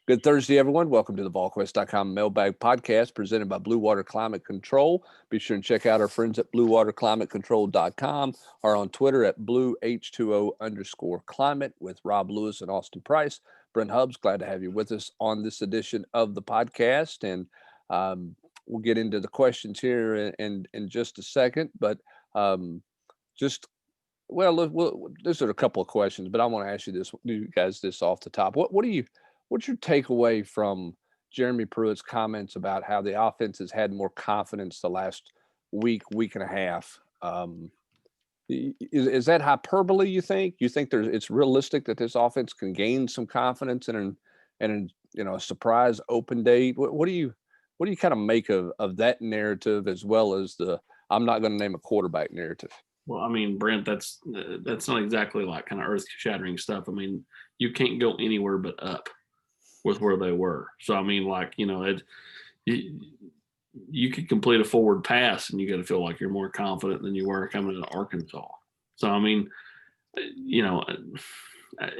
Good Thursday, everyone. Welcome to the Volquest.com mailbag podcast presented by Blue Water Climate Control. Be sure and check out our friends at bluewaterclimatecontrol.com or on Twitter at blueh2o_climate with Rob Lewis and Austin Price. Brent Hubbs, glad to have you with us on this edition of the podcast. And we'll get into the questions here in just a second. But these are a couple of questions, but I want to ask you guys this off the top. What's your takeaway from Jeremy Pruitt's comments about how the offense has had more confidence the last week and a half? Is that hyperbole, you think? You think it's realistic that this offense can gain some confidence in a surprise open date? What do you kind of make of that narrative as well as the I'm not going to name a quarterback narrative? Well, I mean, Brent, that's not exactly like kind of earth-shattering stuff. I mean, you can't go anywhere but up with where they were. So, I mean, you could complete a forward pass and you got to feel like you're more confident than you were coming into Arkansas. So, I mean,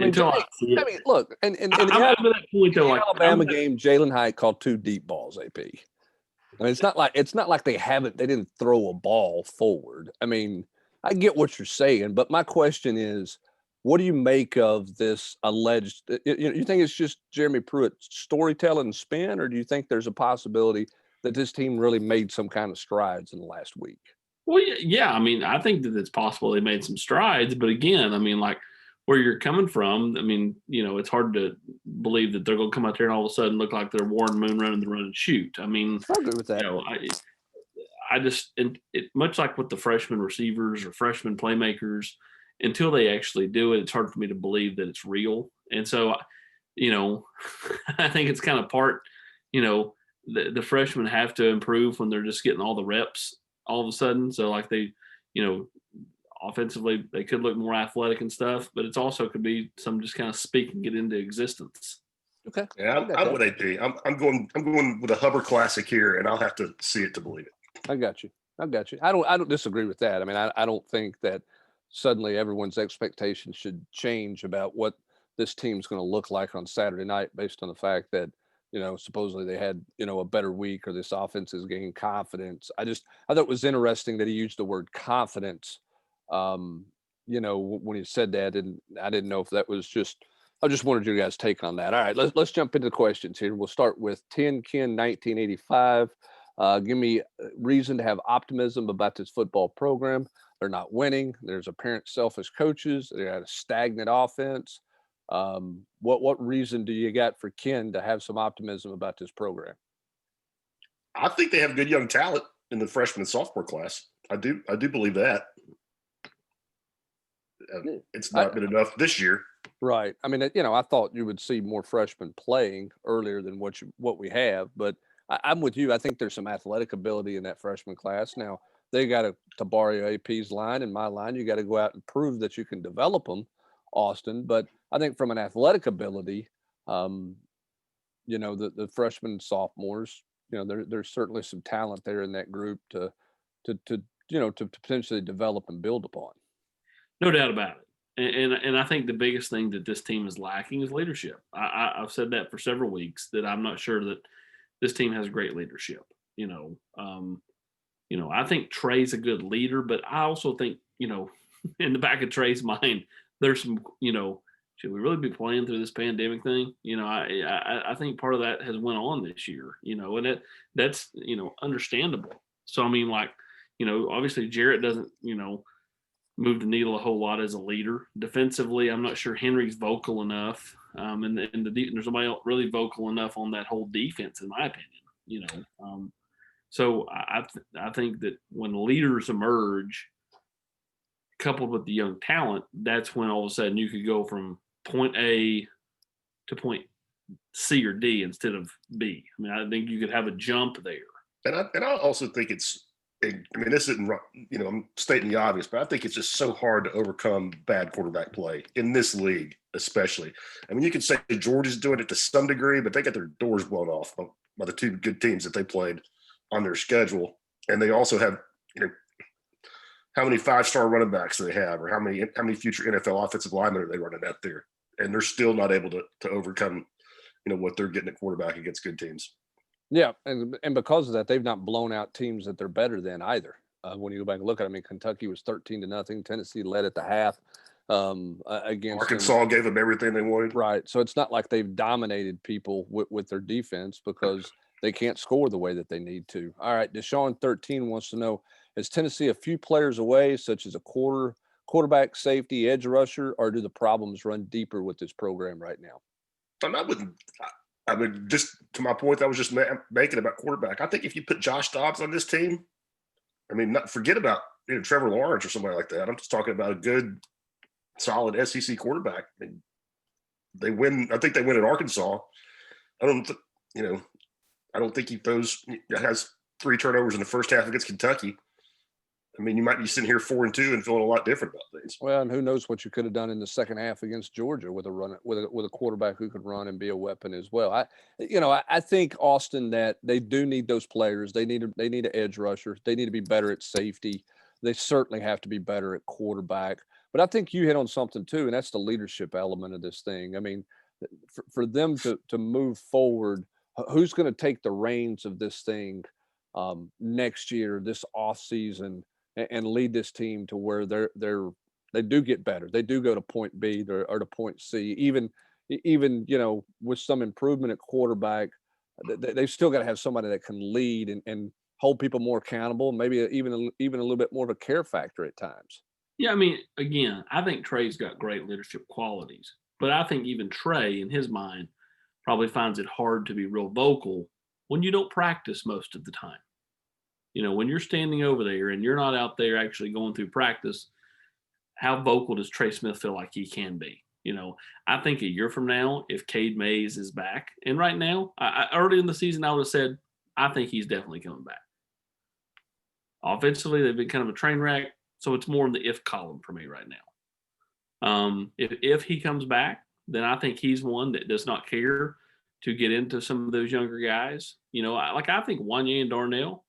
until I see it. I mean, look, and in the Alabama game, Jalen Hyatt caught 2 deep balls, AP. I mean, it's not like they didn't throw a ball forward. I mean, I get what you're saying, but my question is, what do you make of this alleged? You think it's just Jeremy Pruitt's storytelling and spin, or do you think there's a possibility that this team really made some kind of strides in the last week? Well, yeah. I mean, I think that it's possible they made some strides, but again, I mean, like where you're coming from, I mean, it's hard to believe that they're going to come out there and all of a sudden look like they're Warren Moon running the run and shoot. I mean, I agree with that. I just much like with the freshman receivers or freshman playmakers, until they actually do it, it's hard for me to believe that it's real. And so, I think it's kind of part, the freshmen have to improve when they're just getting all the reps all of a sudden. So like they, offensively, they could look more athletic and stuff, but it's also could be some just kind of speak and get into existence. Okay. Yeah, I'm with AP. I'm going with a Hubbard Classic here, and I'll have to see it to believe it. I got you. I don't disagree with that. I mean, I don't think that suddenly everyone's expectations should change about what this team's going to look like on Saturday night based on the fact that, supposedly they had, a better week or this offense is gaining confidence. I thought it was interesting that he used the word confidence, when he said that, and I didn't know if that was I just wanted your guys' take on that. All right, let's jump into the questions here. We'll start with 10 Ken 1985. Give me a reason to have optimism about this football program. They're not winning. There's apparent selfish coaches. They got a stagnant offense. What reason do you got for Ken to have some optimism about this program? I think they have good young talent in the freshman and sophomore class. I do believe that. It's not been enough this year. Right. I mean, I thought you would see more freshmen playing earlier than what we have, but I'm with you. I think there's some athletic ability in that freshman class. Now, they got to borrow AP's line and my line. You got to go out and prove that you can develop them, Austin. But I think from an athletic ability, the freshmen and sophomores, there's certainly some talent there in that group to potentially develop and build upon. No doubt about it. And I think the biggest thing that this team is lacking is leadership. I've said that for several weeks, that I'm not sure that this team has great leadership. I think Trey's a good leader, but I also think, in the back of Trey's mind, there's some, should we really be playing through this pandemic thing? I think part of that has went on this year, and that's understandable. So, I mean, obviously Jarrett doesn't, move the needle a whole lot as a leader. Defensively, I'm not sure Henry's vocal enough. And there's nobody else really vocal enough on that whole defense, in my opinion, So I think that when leaders emerge, coupled with the young talent, that's when all of a sudden you could go from point A to point C or D instead of B. I mean, I think you could have a jump there. And I also think this isn't, I'm stating the obvious, but I think it's just so hard to overcome bad quarterback play in this league, especially. I mean, you can say Georgia's doing it to some degree, but they got their doors blown off by the 2 good teams that they played on their schedule. And they also have, how many 5-star running backs do they have, or how many future NFL offensive linemen are they running out there? And they're still not able to overcome what they're getting at quarterback against good teams. Yeah, and because of that, they've not blown out teams that they're better than either. When you go back and look at it, I mean, Kentucky was 13-0. Tennessee led at the half against Arkansas them. gave them everything they wanted. Right. So it's not like they've dominated people with their defense because they can't score the way that they need to. All right. Deshaun 13 wants to know, is Tennessee a few players away, such as a quarterback, safety, edge rusher, or do the problems run deeper with this program right now? I mean, just to my point, I was just making about quarterback. I think if you put Josh Dobbs on this team, I mean, forget about Trevor Lawrence or somebody like that. I'm just talking about a good, solid SEC quarterback. I mean, they win. I think they win at Arkansas. I don't think he has 3 turnovers in the first half against Kentucky. I mean, you might be sitting here 4-2 and feeling a lot different about things. Well, and who knows what you could have done in the second half against Georgia with a quarterback who could run and be a weapon as well. I think, Austin, that they do need those players. They need an edge rusher. They need to be better at safety. They certainly have to be better at quarterback. But I think you hit on something too, and that's the leadership element of this thing. I mean, for them to move forward, who's going to take the reins of this thing next year, this off season, and lead this team to where they do get better. They do go to point B or to point C. Even with some improvement at quarterback, they've still got to have somebody that can lead and hold people more accountable. Maybe even a little bit more of a care factor at times. Yeah, I mean, again, I think Trey's got great leadership qualities, but I think even Trey, in his mind, probably finds it hard to be real vocal when you don't practice most of the time. When you're standing over there and you're not out there actually going through practice, how vocal does Trey Smith feel like he can be? I think a year from now, if Cade Mays is back, and right now, early in the season, I would have said, I think he's definitely coming back. Offensively, they've been kind of a train wreck, so it's more in the if column for me right now. If he comes back, then I think he's one that does not care to get into some of those younger guys. I think Wanye and Darnell,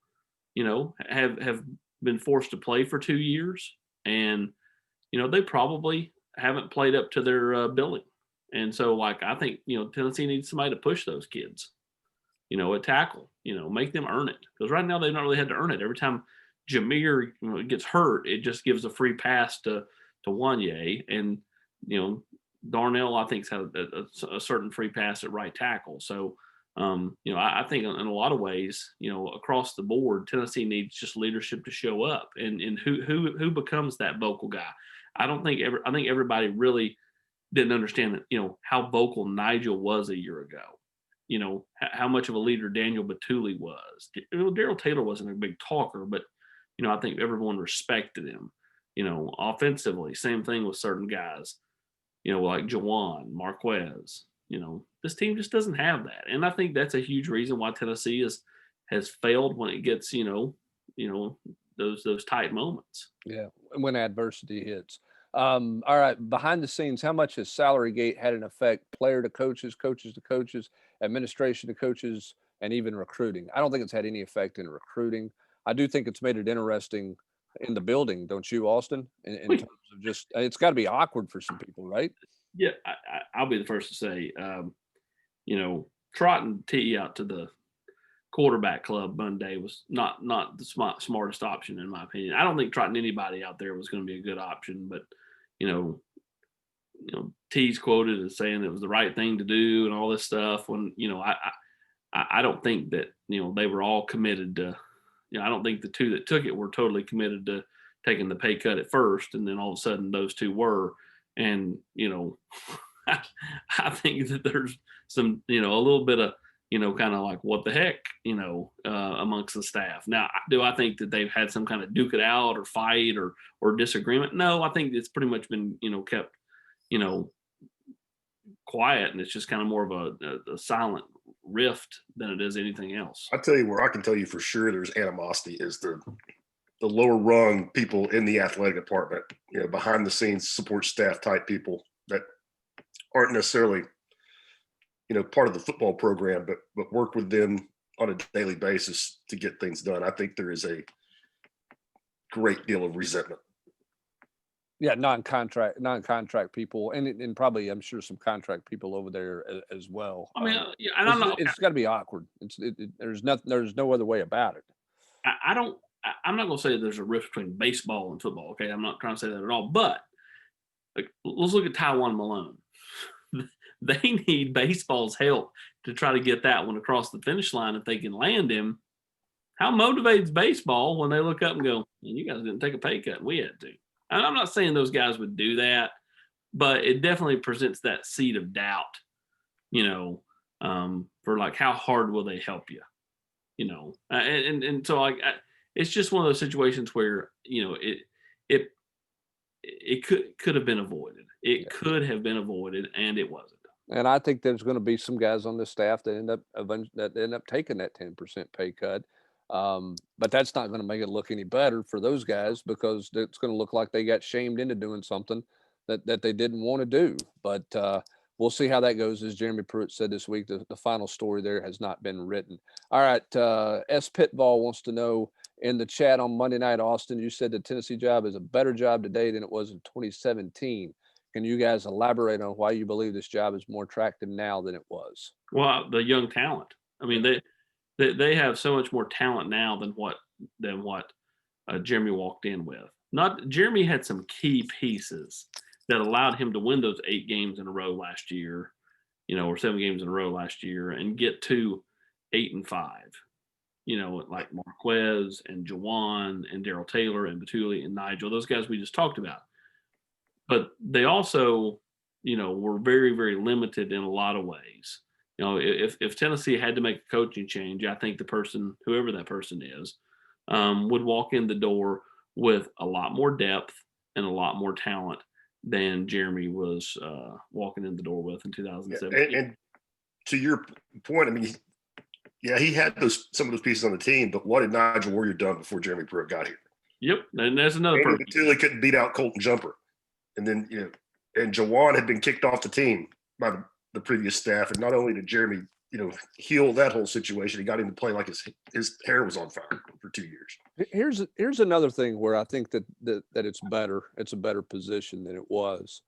have been forced to play for 2 years, and they probably haven't played up to their billing. And so, I think Tennessee needs somebody to push those kids, at tackle, make them earn it, because right now they've not really had to earn it. Every time Jameer gets hurt, it just gives a free pass to Wanye, and Darnell, I think, has had a certain free pass at right tackle. So. I think in a lot of ways, across the board, Tennessee needs just leadership to show up, and who becomes that vocal guy. I think everybody really didn't understand that, how vocal Nigel was a year ago. How much of a leader Daniel Batuli was. Darrell Taylor wasn't a big talker, but I think everyone respected him. Offensively, same thing with certain guys. Like Jawan, Marquez. This team just doesn't have that, and I think that's a huge reason why Tennessee has failed when it gets those tight moments. Yeah, when adversity hits. All right, behind the scenes, how much has Salarygate had an effect? Player to coaches, coaches to coaches, administration to coaches, and even recruiting. I don't think it's had any effect in recruiting. I do think it's made it interesting in the building, don't you, Austin? In terms of just, it's got to be awkward for some people, right? Yeah, I'll be the first to say, trotting T out to the quarterback club Monday was not the smartest option, in my opinion. I don't think trotting anybody out there was going to be a good option, but T's quoted as saying it was the right thing to do and all this stuff. When I don't think that they were all committed to. I don't think the two that took it were totally committed to taking the pay cut at first, and then all of a sudden those two were. And, I think that there's some, a little bit of, kind of like, what the heck, amongst the staff. Now, do I think that they've had some kind of duke it out or fight or disagreement? No, I think it's pretty much been, kept, quiet, and it's just kind of more of a silent rift than it is anything else. I tell you where I can tell you for sure there's animosity is the lower rung people in the athletic department, behind the scenes support staff type people that aren't necessarily, part of the football program, but work with them on a daily basis to get things done. I think there is a great deal of resentment. Yeah, non-contract people, and probably I'm sure some contract people over there as well. I mean, yeah, and I'm not. It's got to be awkward. There's no other way about it. I don't. I'm not going to say there's a rift between baseball and football. Okay, I'm not trying to say that at all. But like, let's look at Taiwan Malone. They need baseball's help to try to get that one across the finish line if they can land him. How motivates baseball when they look up and go, "Man, you guys didn't take a pay cut, we had to." And I'm not saying those guys would do that, but it definitely presents that seed of doubt, you know, for like how hard will they help you, and so like it's just one of those situations where it it could have been avoided. It could have been avoided, and it wasn't. And I think there's going to be some guys on the staff that end up taking that 10% pay cut. But that's not going to make it look any better for those guys because it's going to look like they got shamed into doing something that they didn't want to do. But we'll see how that goes. As Jeremy Pruitt said this week, the final story there has not been written. All right. S. Pitball wants to know in the chat on Monday night, Austin, you said the Tennessee job is a better job today than it was in 2017. Can you guys elaborate on why you believe this job is more attractive now than it was? Well, the young talent. I mean, they have so much more talent now than what Jeremy walked in with. Not Jeremy had some key pieces that allowed him to win those 8 games in a row last year, or 7 games in a row last year, and get to 8-5. Like Marquez and Jawan and Daryl Taylor and Batuli and Nigel, those guys we just talked about. But they also, were very, very limited in a lot of ways. If Tennessee had to make a coaching change, I think the person, whoever that person is, would walk in the door with a lot more depth and a lot more talent than Jeremy was walking in the door with in 2017. And to your point, I mean, yeah, he had some of those pieces on the team, but what had Nigel Warrior done before Jeremy Pruitt got here? Yep, and there's another person. Batuli couldn't beat out Colton Jumper. And then, and Jawan had been kicked off the team by the previous staff. And not only did Jeremy, heal that whole situation, he got him to play like his hair was on fire for 2 years. Here's another thing where I think that it's better. It's a better position than it was.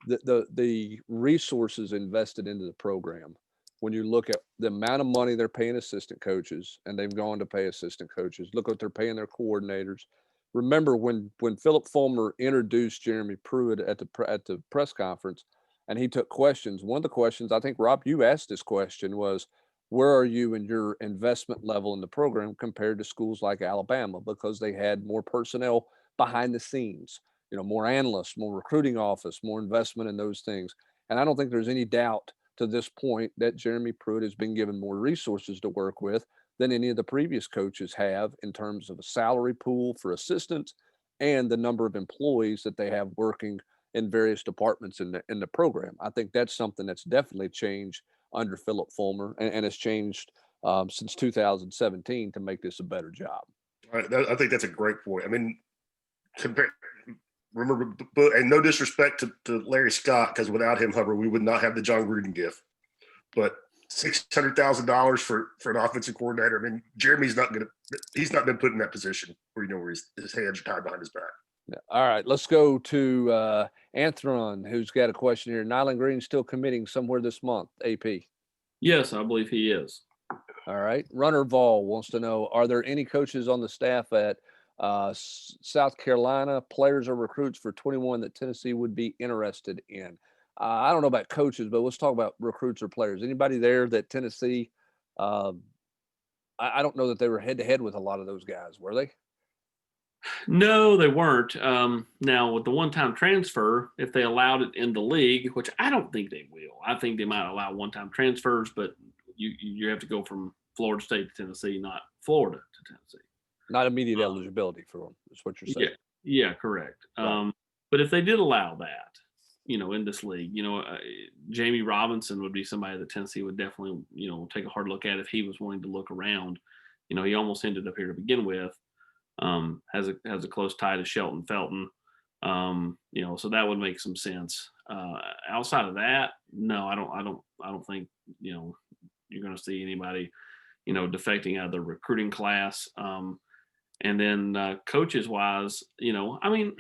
The resources invested into the program. When you look at the amount of money they're paying assistant coaches, and they've gone to pay assistant coaches, look what they're paying their coordinators. Remember when Philip Fulmer introduced Jeremy Pruitt at the press conference, and he took questions. One of the questions, I think, Rob, you asked this question was, where are you in your investment level in the program compared to schools like Alabama? Because they had more personnel behind the scenes, more analysts, more recruiting office, more investment in those things. And I don't think there's any doubt to this point that Jeremy Pruitt has been given more resources to work with than any of the previous coaches have in terms of a salary pool for assistants and the number of employees that they have working in various departments in the program. I think that's something that's definitely changed under Philip Fulmer and has changed since 2017 to make this a better job. I think that's a great point. I mean, remember, and no disrespect to Larry Scott, because without him, Hubbard, we would not have the John Gruden gift. But $600,000 for an offensive coordinator. I mean, Jeremy's he's not been put in that position where his hands are tied behind his back. Yeah. All right, let's go to Anthron, who's got a question here. Nyland Green still committing somewhere this month, AP? Yes, I believe he is. All right. Runner Vol wants to know, are there any coaches on the staff at South Carolina, players or recruits for 21 that Tennessee would be interested in? I don't know about coaches, but let's talk about recruits or players. Anybody there that Tennessee, I don't know that they were head-to-head with a lot of those guys, were they? No, they weren't. Now, with the one-time transfer, if they allowed it in the league, which I don't think they will. I think they might allow one-time transfers, but you have to go from Florida State to Tennessee, not Florida to Tennessee. Not immediate eligibility for them, is what you're saying. Yeah, correct. Right. But if they did allow that, in this league, Jamie Robinson would be somebody that Tennessee would definitely, take a hard look at if he was willing to look around. He almost ended up here to begin with. Has a close tie to Shelton Felton. So that would make some sense. Outside of that, no, I don't think, you're going to see anybody, defecting out of the recruiting class. And then coaches wise, I mean,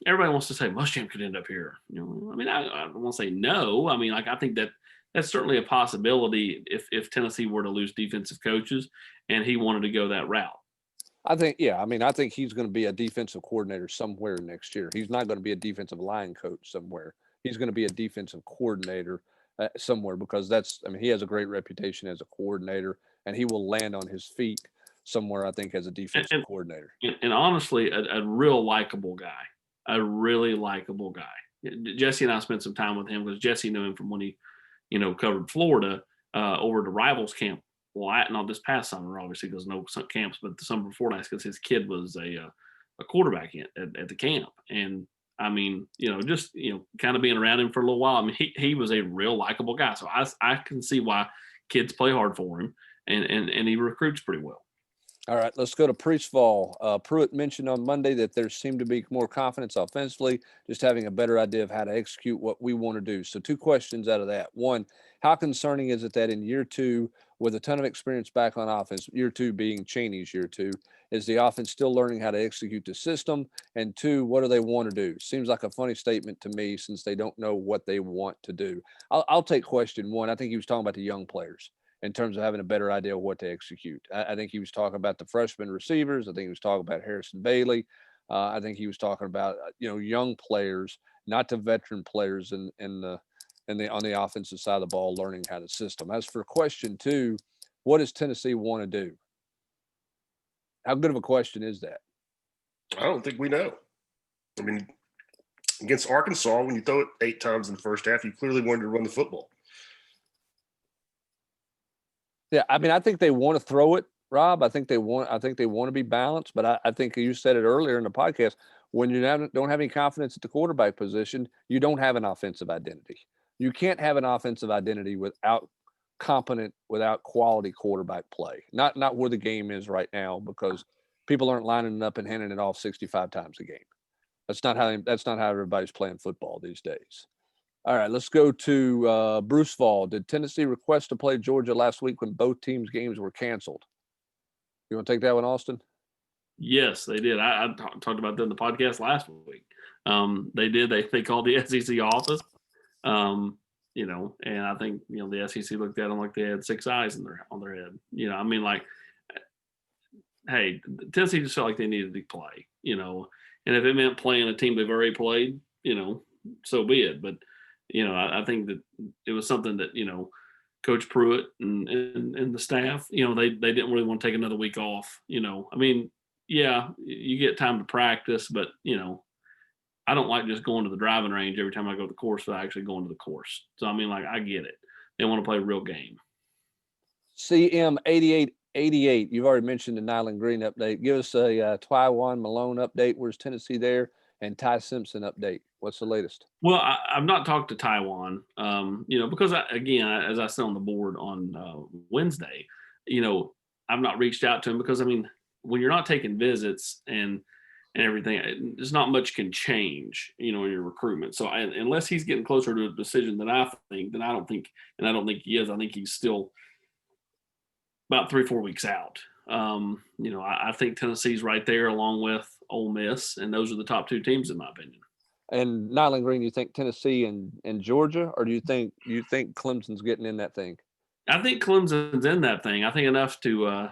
everybody wants to say Muschamp could end up here. I mean, I don't want to say no. I mean, like I think that that's certainly a possibility if Tennessee were to lose defensive coaches and he wanted to go that route. I think, yeah, I mean, I think he's going to be a defensive coordinator somewhere next year. He's not going to be a defensive line coach somewhere. He's going to be a defensive coordinator somewhere because he has a great reputation as a coordinator, and he will land on his feet somewhere, I think, as a defensive coordinator. And honestly, a real likable guy, a really likable guy. Jesse and I spent some time with him because Jesse knew him from when he, covered Florida over to Rivals camp. Well, not this past summer, obviously, because no camps, but the summer before that, because his kid was a quarterback at the camp. And I mean, kind of being around him for a little while. I mean, he was a real likable guy. So I can see why kids play hard for him, and he recruits pretty well. All right, let's go to Priestvall. Pruitt mentioned on Monday that there seemed to be more confidence offensively, just having a better idea of how to execute what we want to do. So 2 questions out of that. 1, how concerning is it that in year 2, with a ton of experience back on offense, year 2 being Chaney's year 2, is the offense still learning how to execute the system? And 2, what do they want to do? Seems like a funny statement to me since they don't know what they want to do. I'll take question 1. I think he was talking about the young players in terms of having a better idea of what to execute. I think he was talking about the freshman receivers. I think he was talking about Harrison Bailey. I think he was talking about, young players, not the veteran players on the offensive side of the ball, learning how to system. As for question 2, what does Tennessee want to do? How good of a question is that? I don't think we know. I mean, against Arkansas, when you throw it 8 times in the first half, you clearly wanted to run the football. Yeah, I mean, I think they want to throw it, Rob. I think they want to be balanced, but I think you said it earlier in the podcast, when you don't have any confidence at the quarterback position, you don't have an offensive identity. You can't have an offensive identity without quality quarterback play. Not where the game is right now, because people aren't lining it up and handing it off 65 times a game. That's not how everybody's playing football these days. All right, let's go to Bruce Fall. Did Tennessee request to play Georgia last week when both teams' games were canceled? You want to take that one, Austin? Yes, they did. I talked about that in the podcast last week. They did. They called the SEC office, and I think the SEC looked at them like they had 6 eyes on their head. I mean, like, hey, Tennessee just felt like they needed to play. And if it meant playing a team they've already played, so be it. But I think that it was something that Coach Pruitt and the staff, they didn't really want to take another week off. I mean, yeah, you get time to practice, but I don't like just going to the driving range every time I go to the course without actually going to the course. So I mean, like, I get it. They want to play a real game. CM 8888. You've already mentioned the Nyland Green update. Give us a Twywan Malone update. Where's Tennessee there? And Ty Simpson update. What's the latest? Well, I've not talked to Taiwan, because as I said on the board on Wednesday, I've not reached out to him because, I mean, when you're not taking visits and everything, there's not much can change, in your recruitment. So unless he's getting closer to a decision than I don't think he is. I think he's still about 3-4 weeks out. I think Tennessee's right there along with Ole Miss, and those are the top 2 teams in my opinion. And Nyland Green, you think Tennessee and Georgia, or do you think Clemson's getting in that thing? I think Clemson's in that thing. I think enough to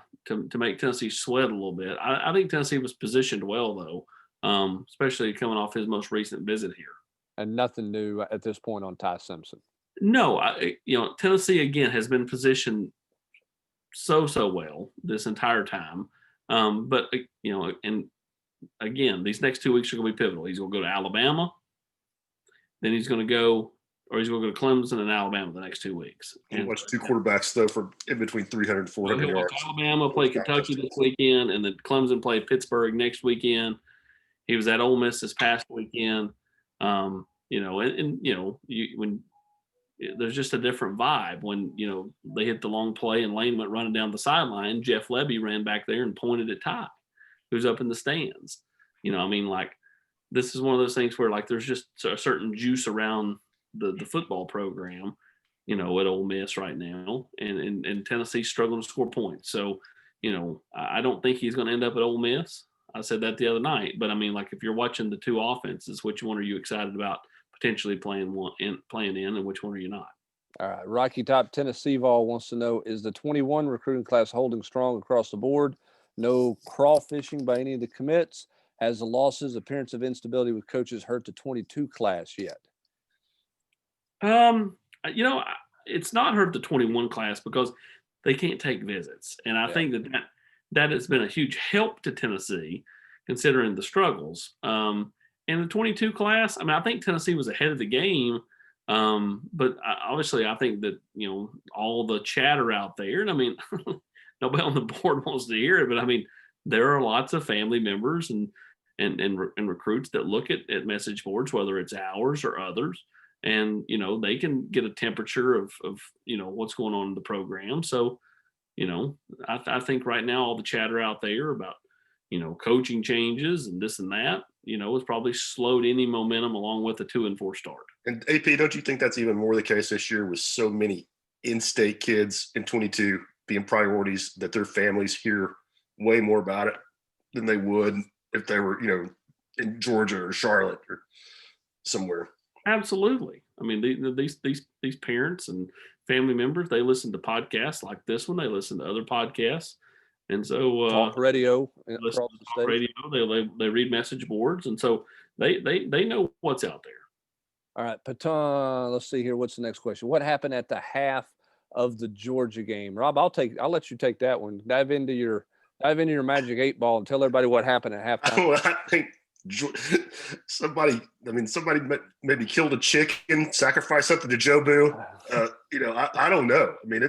make Tennessee sweat a little bit. I think Tennessee was positioned well though, especially coming off his most recent visit here. And nothing new at this point on Ty Simpson. No, Tennessee again has been positioned so well this entire time, but and again, these next 2 weeks are going to be pivotal. He's going to go to Alabama, then he's going to go to Clemson and Alabama the next 2 weeks. And watch 2 quarterbacks though for in between 300 and 400 yards. Alabama play Kentucky this weekend, and then Clemson play Pittsburgh next weekend. He was at Ole Miss this past weekend. When there's just a different vibe when they hit the long play and Lane went running down the sideline. Jeff Lebby ran back there and pointed at Ty, who's up in the stands. I mean, like, this is one of those things where, like, there's just a certain juice around the football program, at Ole Miss right now, and Tennessee's struggling to score points. So, I don't think he's going to end up at Ole Miss. I said that the other night. But I mean, like if you're watching the two offenses, which one are you excited about potentially playing in, and which one are you not? All right. Rocky Top Tennessee Vol wants to know, is the 21 recruiting class holding strong across the board? No crawfishing by any of the commits. Has the losses, appearance of instability with coaches hurt the 22 class yet? You know, it's not hurt the 21 class because they can't take visits. And I think that has been a huge help to Tennessee considering the struggles. And the 22 class, I mean, I think Tennessee was ahead of the game. But obviously, I think that, you know, all the chatter out there, and I mean, nobody on the board wants to hear it, but I mean, there are lots of family members and recruits that look at message boards, whether it's ours or others, and you know they can get a temperature of you know what's going on in the program. So, you know, I think right now all the chatter out there about, you know, coaching changes and this and that, you know, has probably slowed any momentum along with the 2-4 start. And AP, don't you think that's even more the case this year with so many in-state kids in 22 being priorities, that their families hear way more about it than they would if they were, you know, in Georgia or Charlotte or somewhere? Absolutely. I mean, these parents and family members, they listen to podcasts like this one. They listen to other podcasts, and so Talk radio listen across to the talk state. radio. They read message boards, and so they know what's out there. All right, Patton. Let's see here. What's the next question? What happened at the half of the Georgia game? Rob, I'll let you take that one. Dive into your magic 8 ball and tell everybody what happened at halftime. Well, I think somebody maybe killed a chicken, sacrificed something to Jobu. You know, I don't know. I mean,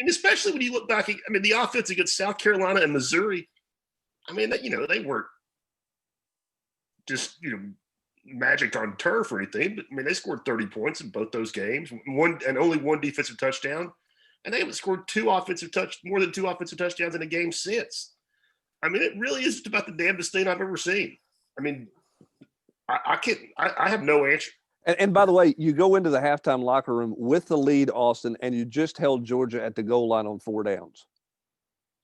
especially when you look back, I mean, the offense against South Carolina and Missouri, I mean, you know, they weren't just, you know, magic on turf or anything, but I mean, they scored 30 points in both those games, only one defensive touchdown, and they haven't scored more than two offensive touchdowns in a game since. I mean, it really is just about the damnedest thing I've ever seen. I mean, I have no answer. And by the way, you go into the halftime locker room with the lead, Austin, and you just held Georgia at the goal line on 4 downs.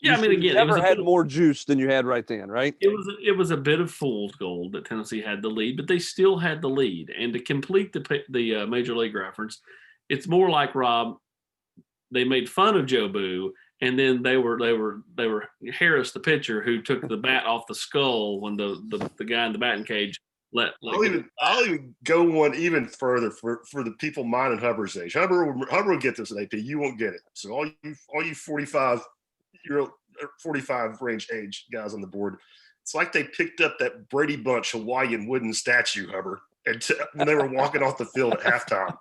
Yeah, I mean, again, you never had more juice than you had right then, right? It was a bit of fool's gold that Tennessee had the lead, but they still had the lead. And to complete the Major League reference, it's more like, Rob, they made fun of Jobu, and then they were Harris, the pitcher, who took the bat off the skull when the guy in the batting cage I'll even go one even further for the people mine and Hubbard's age. Hubbard will get this at AP. You won't get it. So all you 45 range age guys on the board, it's like they picked up that Brady Bunch Hawaiian wooden statue, Hubbard, and when they were walking off the field at halftime.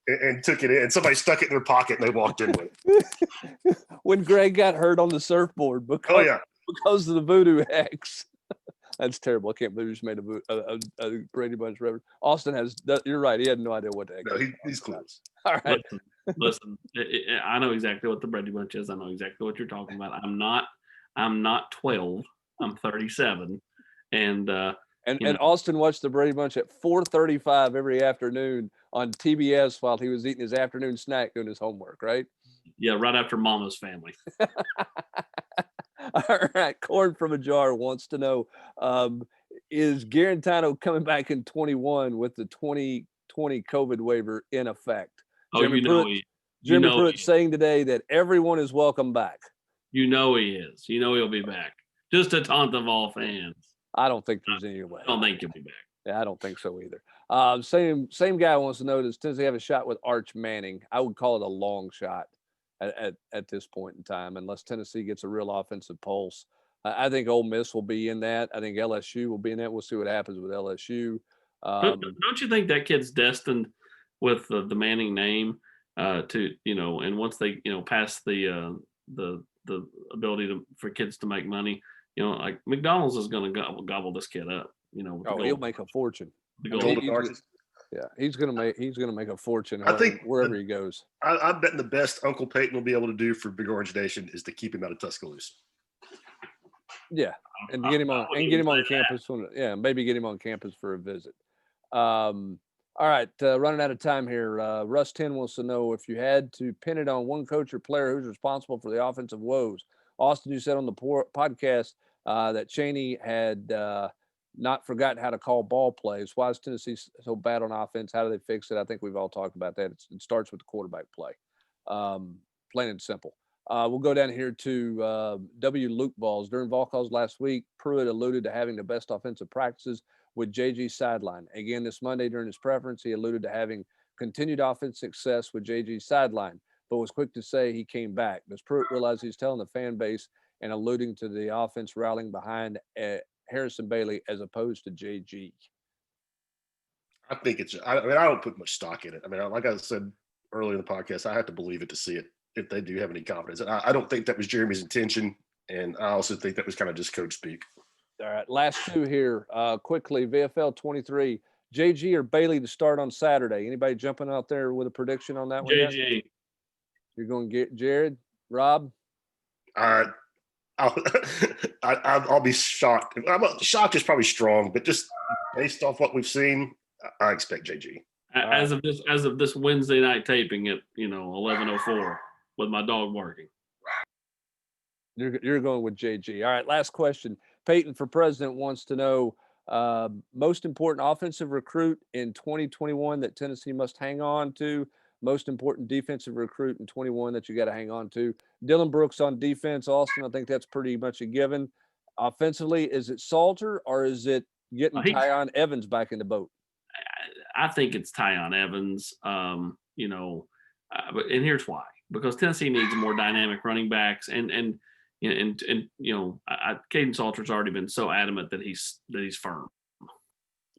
And took it in. Somebody stuck it in their pocket and they walked in with it. When Greg got hurt on the surfboard because of the voodoo X. That's terrible. I can't believe you just made a Brady Bunch reference. Austin you're right. He had no idea what the heck. No, he's close. All right. Listen, I know exactly what the Brady Bunch is. I know exactly what you're talking about. I'm not 12. I'm 37. And Austin watched the Brady Bunch at 4:35 every afternoon on TBS while he was eating his afternoon snack doing his homework, right? Yeah, right after Mama's Family. All right. Corn from a Jar wants to know, is Garantano coming back in 21 with the 2020 COVID waiver in effect? Oh, Jeremy Pruitt saying today that everyone is welcome back. You know he is. You know he'll be back. Just a taunt of all fans. I don't think there's any way. I don't think he'll be back. Yeah, I don't think so either. Same guy wants to know, does Tennessee have a shot with Arch Manning? I would call it a long shot at this point in time, unless Tennessee gets a real offensive pulse. I think Ole Miss will be in that. I think LSU will be in that. We'll see what happens with LSU. Don't you think that kid's destined with the Manning name to, you know, and once they, you know, pass the ability for kids to make money, you know, like McDonald's is going to gobble this kid up. You know, he'll make a fortune. Yeah, he's gonna make a fortune. I think wherever he goes. I'm betting the best Uncle Peyton will be able to do for Big Orange Nation is to keep him out of Tuscaloosa. Yeah, and get him on campus. Maybe get him on campus for a visit. All right, running out of time here. Russ 10 wants to know, if you had to pin it on one coach or player who's responsible for the offensive woes. Austin, you said on the podcast that Chaney had not forgotten how to call ball plays. Why is Tennessee so bad on offense? How do they fix it? I think we've all talked about that. It starts with the quarterback play, plain and simple. We'll go down here to W. Luke Balls. During Volquest last week, Pruitt alluded to having the best offensive practices with JG sideline. Again, this Monday during his preference, he alluded to having continued offense success with JG sideline, but was quick to say he came back. Does Pruitt realize he's telling the fan base and alluding to the offense rallying behind Harrison Bailey as opposed to JG? I think I mean, I don't put much stock in it. I mean, like I said earlier in the podcast, I have to believe it to see it if they do have any confidence. And I don't think that was Jeremy's intention. And I also think that was kind of just coach speak. All right, last two here. Quickly, VFL 23, JG or Bailey to start on Saturday. Anybody jumping out there with a prediction on that one yet? JG. You're going to get Jared, Rob? I'll be shocked. Shocked is probably strong, but just based off what we've seen, I expect JG. As of this Wednesday night taping at 11:04 with my dog barking. You're going with JG. All right, last question. Peyton for president wants to know most important offensive recruit in 2021 that Tennessee must hang on to. Most important defensive recruit in 21 that you got to hang on to. Dylan Brooks on defense. Austin, I think that's pretty much a given. Offensively, is it Salter or is it getting Tyon Evans back in the boat? I think it's Tyon Evans. And here's why: because Tennessee needs more dynamic running backs, and Caden Salter's already been so adamant that he's firm.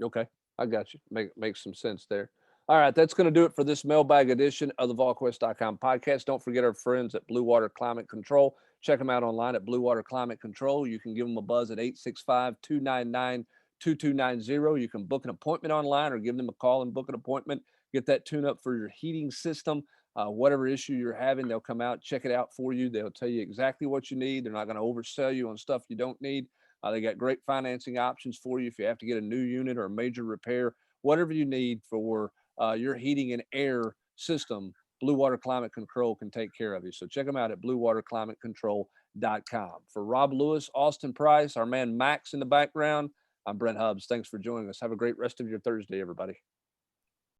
Okay, I got you. Makes some sense there. All right, that's going to do it for this mailbag edition of the Volquest.com podcast. Don't forget our friends at Blue Water Climate Control. Check them out online at Blue Water Climate Control. You can give them a buzz at 865-299-2290. You can book an appointment online or give them a call and book an appointment. Get that tune up for your heating system. Whatever issue you're having, they'll come out, check it out for you. They'll tell you exactly what you need. They're not going to oversell you on stuff you don't need. They got great financing options for you if you have to get a new unit or a major repair. Whatever you need for your heating and air system, Blue Water Climate Control can take care of you. So check them out at bluewaterclimatecontrol.com. For Rob Lewis, Austin Price, our man Max in the background, I'm Brent Hubbs. Thanks for joining us. Have a great rest of your Thursday, everybody.